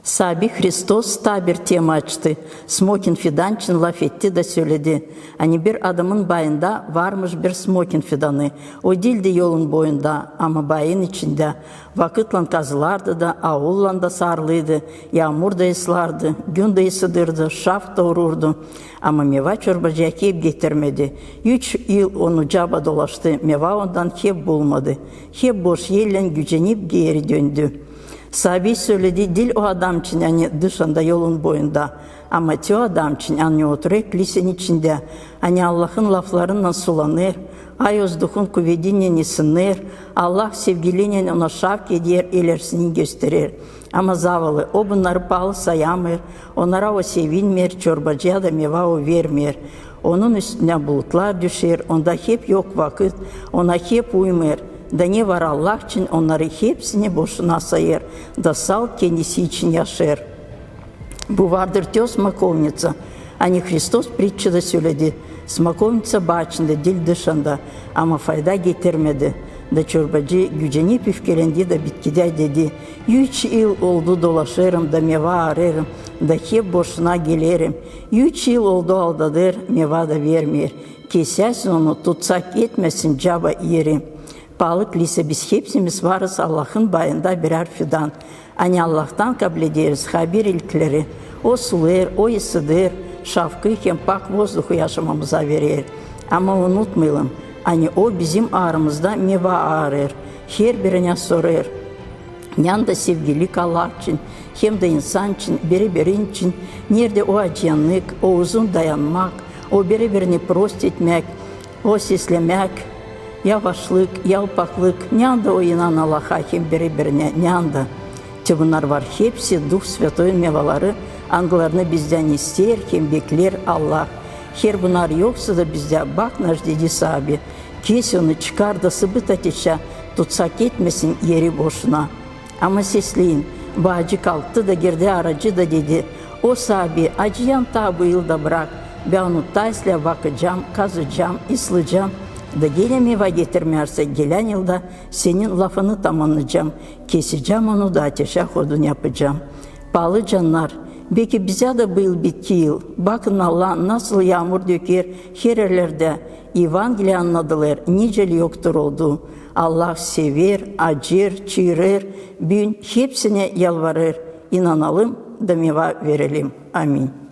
Sabi Hristos tabir tema açtı. Smokin fidançın laf etti de söyledi. Hani bir adamın bayında varmış bir smokin fidanı. O değildi yolun boyunda ama bayın içinde. Vakitlan kazılardı da, ağullan da sarlıydı. Yağmur da ıslardı, gün de ısıdırdı, şaf da vururdu. Ama meva çorbacı hep getirmedi. 3 yıl onu caba dolaştı. Meva ondan hep bulmadı. Hep boş yerle gücenip geri döndü. Sabi söyledi, dil o adam için yani dışında yolun boyunda. Ama o adam için yani oturup lisenin içinde. Hani Allah'ın laflarından sulanır. Ay özduhun kuvvetiyle ısınır. Allah sevgiliyle ona şavk eder, ilerisini gösterir. Ama zavallı o bunları pahalı sayamır. Onlara o sevinmir, çorbacıya da meva o vermir. Onun üstüne bulutlar düşer, onda hep yok vakit, ona hep uymur. Da ne var Allah için onları hepsini boşuna sayır. Da sal kendisi için yaşar. Bu vardır diyor smakovnica. Hani Hristos prитчede söyledi. Smakovnica bahçinde, dil dışında ama fayda getirmedi. Da çorbacı gücenip öfkelendi de bitkide dedi. 3 yıl oldu dolaşırım da meva ararım. Da hep boşuna gelirim. 3 yıl oldu aldadır, meva da vermiyor. Kesersin onu tutsak etmesin caba yerim. Balık lise biz hepsimiz varız Allah'ın bayında birer fidan. Hani Allah'tan kabul ederiz haber ilkleri. O sular, o ısıdır, şafkı hem pak vozduhu yaşamamıza verir. Ama unutmayalım, hani o bizim ağrımızda meva ağrır. Her birine sorar. Yan da sevgilik Allah için, hem de insan için, biri için. Nerede o acıyanlık, o uzun dayanmak, o birini prost etmek, o seslemek, yavaşlık, yalpaklık, ne anda o inan Allah'a hem birine, ne anda. Bunlar var, hepsi Duh Svetoy'un mevaları, anılarını bizden ister, hem bekler Allah. Her bunlar yoksa da bizde, bak naş dedi sahibi, kes onu çıkar da sıbıt ateşe, tutsak etmesin yeri boşuna. Ama sesleyin, bağcı kalktı da girdi aracı da dedi, o sahibi acıyan ta bu yılda bırak, ben onu taysla bakacağım, kazacağım, ıslayacağım. Da gene meva getirmezse gelen yılda senin lafını tamamlayacağım. Keseceğim onu da ateşe odun yapacağım. Pahalı canlar, belki bize de bu yıl bitki yıl. Bakın Allah nasıl yağmur döker her yerlerde. Evangeliyi anladılar, niceli yoktur oldu. Allah sever, acır, çığırır, gün hepsine yalvarır. İnanalım da meva verelim. Amin.